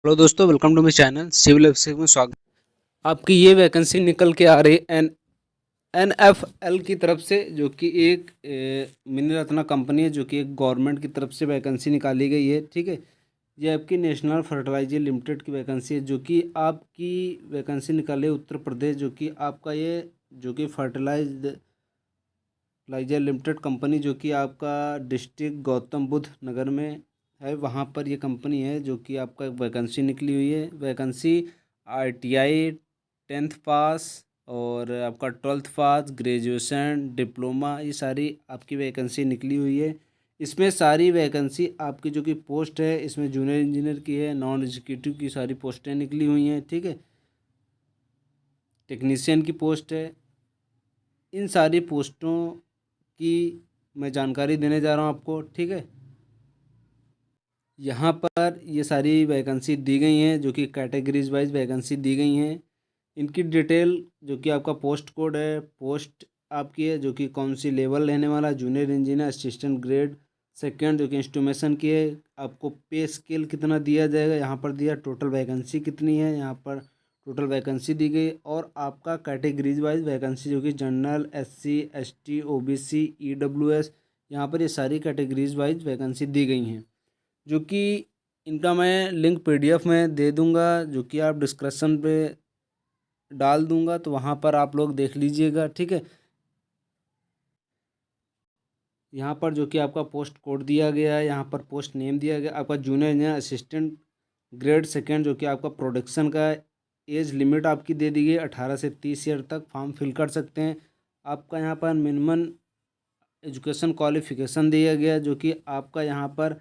Hello दोस्तों, welcome to my channel civil officer में स्वागत। आपकी ये वैकेंसी निकल के आ रही है एनएफएल की तरफ से, जो कि एक मिनी रत्ना कंपनी है, जो कि एक गवर्नमेंट की तरफ से वैकेंसी निकाली गई है। ठीक है, ये आपकी नेशनल फर्टिलाइजर लिमिटेड की वैकेंसी है, जो कि आपकी वैकेंसी निकाली है उत्तर प्रदेश, जो कि आपका ये जो कि फर्टिलाइजर लिमिटेड कंपनी, जो कि आपका डिस्ट्रिक्ट गौतम बुद्ध नगर में है, वहाँ पर ये कंपनी है, जो कि आपका एक वैकेंसी निकली हुई है। वैकेंसी आईटीआई 10th पास और आपका 12th पास, ग्रेजुएशन, डिप्लोमा, ये सारी आपकी वैकेंसी निकली हुई है। इसमें सारी वैकेंसी आपकी जो कि पोस्ट है, इसमें जूनियर इंजीनियर की है, नॉन एग्जीक्यूटिव की सारी पोस्टें निकली हुई हैं। ठीक है, टेक्नीशियन की पोस्ट है। इन सारी पोस्टों की मैं जानकारी देने जा रहा हूँ आपको। ठीक है, यहाँ पर ये सारी वैकेंसी दी गई हैं, जो कि कैटेगरीज वाइज वैकेंसी दी गई हैं। इनकी डिटेल जो कि आपका पोस्ट कोड है, पोस्ट आपकी है, जो कि कौन सी लेवल रहने वाला, junior engineer, assistant grade second, जो कि इंस्ट्रूमेशन की है। आपको पे स्केल कितना दिया जाएगा, यहाँ पर दिया। टोटल वैकेंसी कितनी है, यहाँ पर टोटल वैकेंसी दी गई। और आपका कैटेगरीज वाइज वैकेंसी, जो कि general, SC, ST, OBC, EWS, यहाँ पर ये सारी कैटेगरीज वाइज वैकेंसी दी गई हैं, जो कि इनका मैं लिंक पीडीएफ में दे दूंगा, जो कि आप डिस्क्रिप्शन पे डाल दूंगा, तो वहाँ पर आप लोग देख लीजिएगा। ठीक है, यहाँ पर जो कि आपका पोस्ट कोड दिया गया है, यहाँ पर पोस्ट नेम दिया गया, आपका junior engineer assistant grade second, जो कि आपका प्रोडक्शन का एज लिमिट आपकी दे दी गई 18 से 30 ईयर तक फॉर्म फिल कर सकते हैं। आपका यहाँ पर मिनिमम एजुकेशन क्वालिफिकेशन दिया गया, जो कि आपका यहाँ पर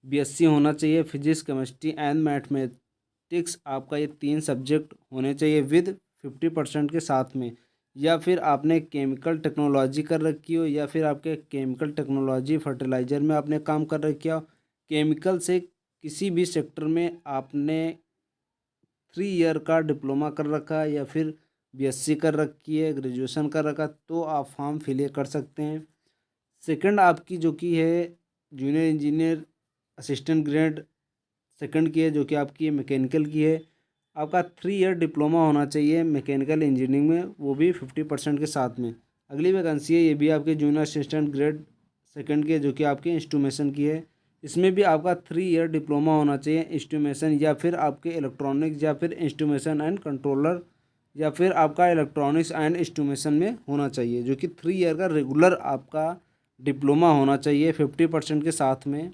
बीएससी होना चाहिए, फिजिक्स, केमिस्ट्री एंड मैथमेटिक्स, आपका ये 3 सब्जेक्ट होने चाहिए विद 50% के साथ में। या फिर आपने केमिकल टेक्नोलॉजी कर रखी हो, या फिर आपके केमिकल टेक्नोलॉजी फर्टिलाइज़र में आपने काम कर रखा हो, केमिकल से किसी भी सेक्टर में आपने 3 ईयर का डिप्लोमा कर रखा है, या फिर बीएससी कर रखी है, ग्रेजुएशन कर रखा, तो आप फॉर्म फिल कर सकते हैं। सेकंड आपकी जो कि है junior engineer assistant grade second की है, जो कि आपकी मैकेनिकल की है। आपका 3 ईयर डिप्लोमा होना चाहिए मैकेनिकल इंजीनियरिंग में, वो भी 50% के साथ में। अगली वैकेंसी है, ये भी आपके जूनियर असिस्टेंट ग्रेड सेकंड की है, जो कि आपके इंस्ट्रूमेशन की है। इसमें भी आपका 3 ईयर डिप्लोमा होना चाहिए इंस्ट्रूमेशन, या फिर आपके इलेक्ट्रॉनिक्स, या फिर इंस्ट्रूमेशन एंड कंट्रोलर, या फिर आपका इलेक्ट्रॉनिक्स एंड इंस्ट्रूमेशन में होना चाहिए, जो कि 3 ईयर का रेगुलर आपका डिप्लोमा होना चाहिए 50% के साथ में।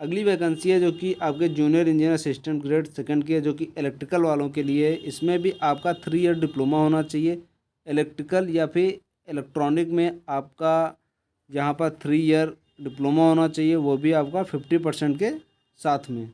अगली वैकेंसी है, जो कि आपके junior engineer assistant grade second की है, जो कि इलेक्ट्रिकल वालों के लिए है। इसमें भी आपका 3 ईयर डिप्लोमा होना चाहिए इलेक्ट्रिकल, या फिर इलेक्ट्रॉनिक में आपका यहाँ पर 3 ईयर डिप्लोमा होना चाहिए, वो भी आपका 50% के साथ में।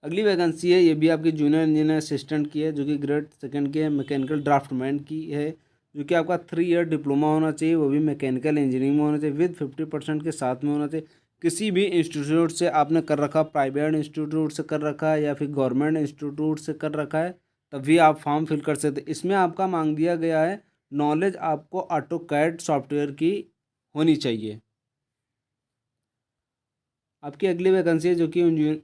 अगली वैकेंसी है, ये भी आपकी जूनियर इंजीनियर असिस्टेंट की है, जो कि ग्रेड सेकंड की है, मैकेनिकल ड्राफ्टमैन की है, जो कि आपका 3 ईयर डिप्लोमा होना चाहिए, वो भी मैकेनिकल इंजीनियरिंग में होना चाहिए विद 50% के साथ में होना चाहिए। किसी भी इंस्टीट्यूट से आपने कर रखा, प्राइवेट इंस्टीट्यूट से कर रखा है, या फिर गवर्नमेंट इंस्टीट्यूट से कर रखा है, तभी आप फॉर्म फिल कर सकते। इसमें आपका मांग दिया गया है नॉलेज आपको ऑटो कैड सॉफ्टवेयर की होनी चाहिए। आपकी अगली वैकेंसी है, जो कि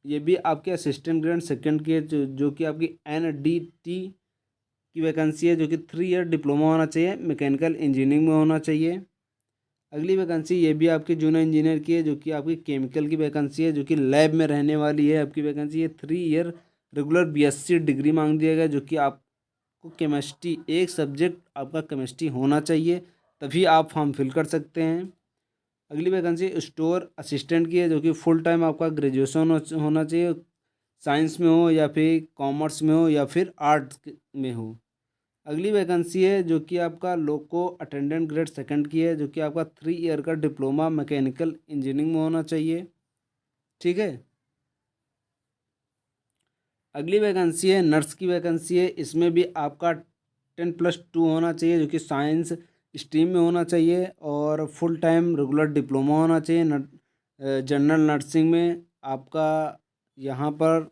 ये भी आपके असिस्टेंट ग्रेड सेकंड की है, जो कि आपकी एनडीटी की वैकेंसी है, जो कि 3 ईयर डिप्लोमा होना चाहिए मैकेनिकल इंजीनियरिंग में होना चाहिए। अगली वैकेंसी ये भी आपकी जूनियर इंजीनियर की है, जो कि आपकी केमिकल की वैकेंसी है, जो कि लैब में रहने वाली है आपकी वैकेंसी। ये 3 ईयर रेगुलर बीएससी डिग्री मांग दिया गया, जो कि आपको केमिस्ट्री एक सब्जेक्ट आपका केमिस्ट्री होना चाहिए, तभी आप फॉर्म फिल कर सकते हैं। अगली वैकेंसी स्टोर असिस्टेंट की है, जो कि फुल टाइम आपका ग्रेजुएशन होना चाहिए, साइंस में हो, या फिर कॉमर्स में हो, या फिर आर्ट्स में हो। अगली वैकेंसी है, जो कि आपका लोको अटेंडेंट ग्रेड सेकंड की है, जो कि आपका 3 ईयर का डिप्लोमा मैकेनिकल इंजीनियरिंग में होना चाहिए। ठीक है, अगली वैकेंसी है नर्स की वैकेंसी है। इसमें भी आपका 10+2 होना चाहिए, जो कि साइंस स्ट्रीम में होना चाहिए, और फुल टाइम रेगुलर डिप्लोमा होना चाहिए जनरल नर्सिंग में आपका। यहाँ पर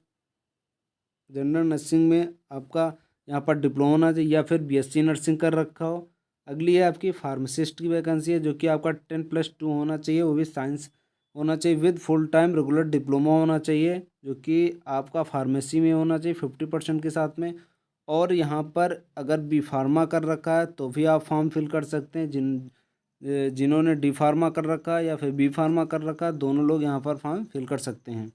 जनरल नर्सिंग में आपका यहाँ पर डिप्लोमा होना चाहिए, या फिर बीएससी नर्सिंग कर रखा हो। अगली है आपकी फार्मासिस्ट की वैकेंसी है, जो कि आपका 10+2 होना चाहिए, वो भी साइंस होना चाहिए with full time regular diploma होना चाहिए, जो कि आपका फार्मेसी में होना चाहिए 50% के साथ में। और यहाँ पर अगर बी फार्मा कर रखा है तो भी आप फॉर्म फिल कर सकते हैं। जिन्होंने डी फार्मा कर रखा है या फिर बी फार्मा कर रखा है, दोनों लोग यहाँ पर फॉर्म फिल कर सकते हैं।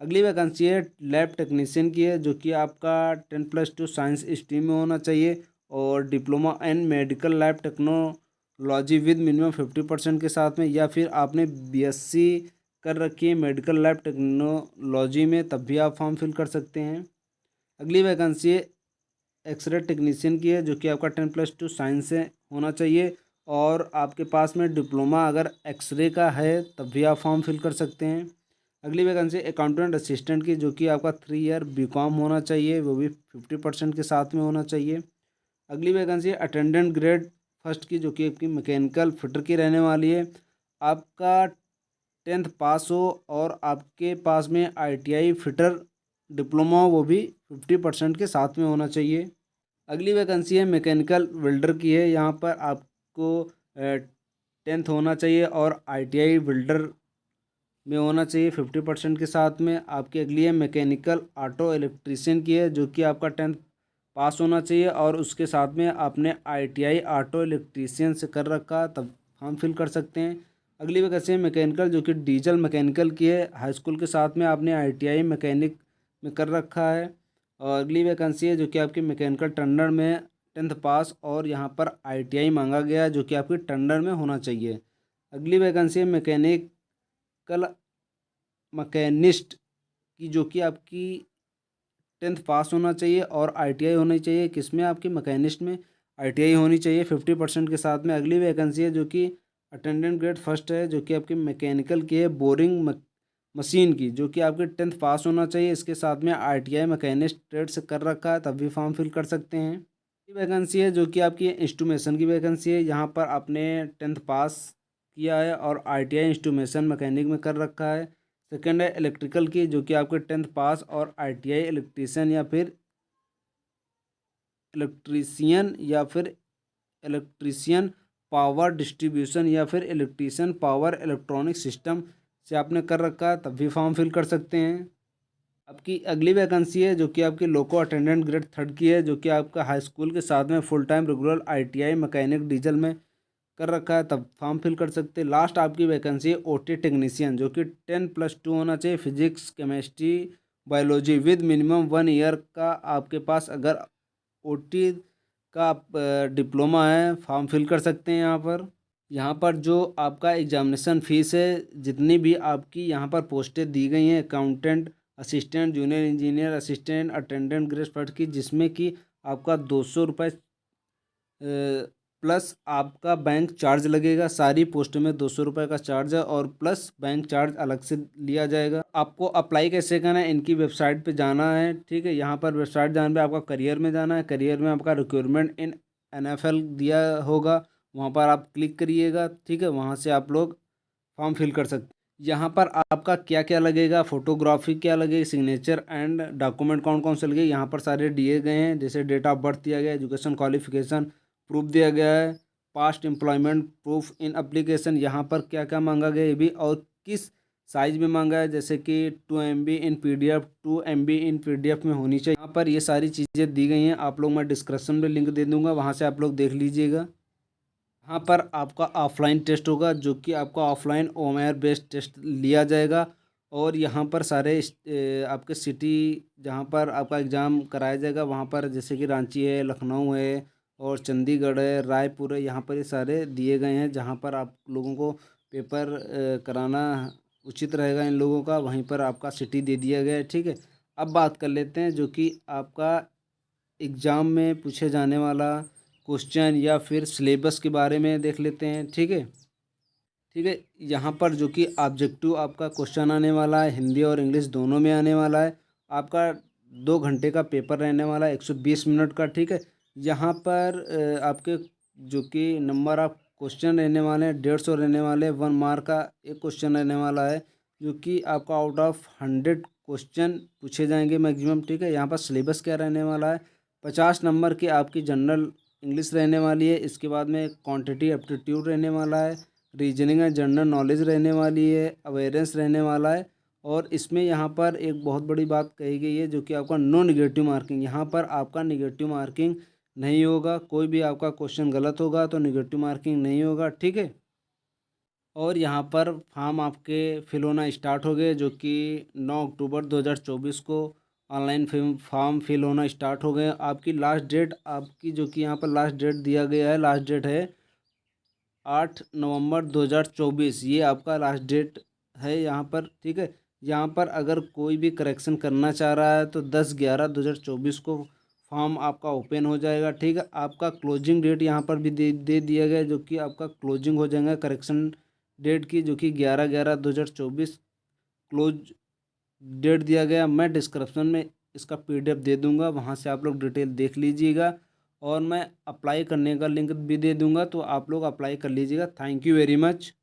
अगली वैकेंसी है लैब टेक्नीशियन की है, जो कि आपका 10+2 साइंस स्ट्रीम में होना चाहिए और diploma and medical lab technology with minimum 50% के साथ में, या फिर आपने बीएससी कर रखी है मेडिकल लैब टेक्नोलॉजी में, तब भी आप फॉर्म फिल कर सकते हैं। अगली वैकेंसी है एक्सरे टेक्नीशियन की है, जो कि आपका 10+2 साइंस से होना चाहिए और आपके पास में डिप्लोमा अगर एक्सरे का है तब भी आप फॉर्म फिल कर सकते हैं। अगली वैकेंसी अकाउंटेंट असिस्टेंट की, जो कि आपका 3 ईयर बीकॉम होना चाहिए, वो भी 50% के साथ में होना चाहिए। अगली वैकेंसी अटेंडेंट ग्रेड फर्स्ट की, जो कि आपकी मैकेनिकल फिटर की रहने वाली है। आपका 10th पास हो और आपके पास में आईटीआई फिटर डिप्लोमा हो, वो भी 50% के साथ में होना चाहिए। अगली वैकेंसी है मैकेनिकल वेल्डर की है। यहाँ पर आपको 10th होना चाहिए और आईटीआई वेल्डर में होना चाहिए 50% के साथ में। आपकी अगली है मैकेनिकल ऑटो इलेक्ट्रीशियन की है, जो कि आपका 10th पास होना चाहिए और उसके साथ में आपने आईटीआई ऑटो इलेक्ट्रीशियन से कर रखा, तब हम फिल कर सकते हैं। अगली वैकेंसी है मैकेनिकल, जो कि डीजल मैकेनिकल की है, हाई स्कूल के साथ में आपने आईटीआई मैकेनिक में कर रखा है। और अगली वैकेंसी है जो कि आपकी मैकेनिकल टंडर में 10th पास और यहाँ पर आईटीआई मांगा गया है, जो कि आपकी टंडर में होना चाहिए। अगली वैकेंसी है मैकेनिकल मैकेनिस्ट की, जो कि आपकी 10th पास होना चाहिए और आईटीआई होनी चाहिए। किसमें? आपकी मैकेनिस्ट में आईटीआई होनी चाहिए 50% के साथ में। अगली वैकेंसी है जो कि अटेंडेंट ग्रेड फर्स्ट है, जो कि आपकी मैकेनिकल की है, बोरिंग मशीन की, जो कि आपके 10th पास होना चाहिए। इसके साथ में आईटीआई मैकेनिस्ट ट्रेड से कर रखा है, तब भी फॉर्म फिल कर सकते हैं। वैकेंसी है जो कि आपकी इंस्ट्रूमेशन की वैकेंसी है। यहाँ पर आपने 10th पास किया है और आईटीआई इंस्ट्रूमेशन मैकेनिक में कर रखा है। सेकंड है इलेक्ट्रिकल की, जो कि आपके 10th पास और आईटीआई इलेक्ट्रीशियन या फिर इलेक्ट्रीशियन पावर डिस्ट्रीब्यूशन या फिर इलेक्ट्रीशियन पावर इलेक्ट्रॉनिक सिस्टम से आपने कर रखा है, तब भी फॉर्म फिल कर सकते हैं। आपकी अगली वैकेंसी है जो कि आपकी लोको अटेंडेंट ग्रेड थर्ड की है, जो कि आपका हाई स्कूल के साथ में full time regular ITI mechanic diesel में कर रखा है, तब फॉर्म फिल कर सकते हैं। लास्ट आपकी वैकेंसी है ओटी टेक्नीशियन, जो कि 10+2 होना चाहिए, physics chemistry biology with minimum 1 year का आपके पास अगर ओटी का डिप्लोमा है, फॉर्म फिल कर सकते हैं। यहाँ पर जो आपका एग्जामिनेशन फ़ीस है, जितनी भी आपकी यहाँ पर पोस्टें दी गई हैं accountant assistant junior engineer assistant attendant grade first की, जिसमें कि आपका 200 रुपये प्लस आपका बैंक चार्ज लगेगा। सारी पोस्टों में 200 रुपये का चार्ज है और प्लस बैंक चार्ज अलग से लिया जाएगा। आपको अप्लाई कैसे करना है? इनकी वेबसाइट पे जाना है, ठीक है। यहाँ पर वेबसाइट जाने पे आपका करियर में जाना है। करियर में आपका रिक्वायरमेंट इन NFL दिया होगा, वहाँ पर आप क्लिक करिएगा, ठीक है। वहाँ से आप लोग फॉर्म फिल कर सकते हैं। यहाँ पर आपका क्या क्या लगेगा, फोटोग्राफी क्या लगेगी, सिग्नेचर एंड डॉक्यूमेंट कौन कौन से लगेगा, यहाँ पर सारे दिए गए हैं। जैसे डेट ऑफ बर्थ दिया गया है, एजुकेशन क्वालिफिकेशन प्रूफ दिया गया है, past employment proof in application, यहाँ पर क्या क्या मांगा गया है ये भी, और किस साइज में मांगा है, जैसे कि 2 MB इन PDF 2 MB इन PDF में होनी चाहिए। यहाँ पर ये सारी चीज़ें दी गई हैं। आप लोग मैं डिस्क्रिप्शन में लिंक दे दूँगा, वहाँ से आप लोग देख लीजिएगा। यहाँ पर आपका ऑफलाइन टेस्ट होगा, जो कि आपका ऑफलाइन ओएमआर बेस्ड टेस्ट लिया जाएगा। और यहाँ पर सारे आपके सिटी जहाँ पर आपका एग्ज़ाम कराया जाएगा, वहाँ पर जैसे कि रांची है, लखनऊ है और चंडीगढ़ है, रायपुर है, यहाँ पर ये सारे दिए गए हैं जहाँ पर आप लोगों को पेपर कराना उचित रहेगा। इन लोगों का वहीं पर आपका सिटी दे दिया गया है, ठीक है। अब बात कर लेते हैं जो कि आपका एग्ज़ाम में पूछे जाने वाला क्वेश्चन या फिर सिलेबस के बारे में देख लेते हैं, ठीक है। ठीक है, यहाँ पर जो कि ऑब्जेक्टिव आपका क्वेश्चन आने वाला है, हिंदी और इंग्लिश दोनों में आने वाला है। आपका 2 घंटे का पेपर रहने वाला है, 120 मिनट का, ठीक है। यहाँ पर आपके जो कि नंबर ऑफ क्वेश्चन रहने वाले हैं 150 रहने वाले हैं। 1 मार्क का एक क्वेश्चन रहने वाला है, जो कि आपका आउट ऑफ 100 क्वेश्चन पूछे जाएंगे मैक्सिमम, ठीक है। यहाँ पर सिलेबस क्या रहने वाला है, 50 नंबर की आपकी जनरल इंग्लिश रहने वाली है। इसके बाद में क्वांटिटी एप्टीट्यूड रहने वाला है, रीजनिंग एंड जनरल नॉलेज रहने वाली है, अवेयरनेस रहने वाला है। और इसमें यहाँ पर एक बहुत बड़ी बात कही गई है जो कि आपका नो निगेटिव मार्किंग, यहाँ पर आपका निगेटिव मार्किंग नहीं होगा। कोई भी आपका क्वेश्चन गलत होगा तो निगेटिव मार्किंग नहीं होगा, ठीक है। और यहाँ पर फॉर्म आपके फिल होना स्टार्ट हो गए जो कि 9 अक्टूबर 2024 को ऑनलाइन फॉर्म फिल होना स्टार्ट हो गए। आपकी लास्ट डेट आपकी जो कि यहाँ पर लास्ट डेट दिया गया है, लास्ट डेट है 8 नवंबर 2024, ये आपका लास्ट डेट है यहाँ पर, ठीक है। यहाँ पर अगर कोई भी करेक्शन करना चाह रहा है तो 10/11/2024 को फॉर्म आपका ओपन हो जाएगा, ठीक है। आपका क्लोजिंग डेट यहाँ पर भी दे दिया गया है जो कि आपका क्लोजिंग हो जाएगा करेक्शन डेट की, जो कि 11/11/2024 क्लोज डेट दिया गया। मैं डिस्क्रिप्शन में इसका PDF दे दूंगा, वहाँ से आप लोग डिटेल देख लीजिएगा। और मैं अप्लाई करने का लिंक भी दे दूंगा, तो आप लोग अप्लाई कर लीजिएगा। Thank you very much.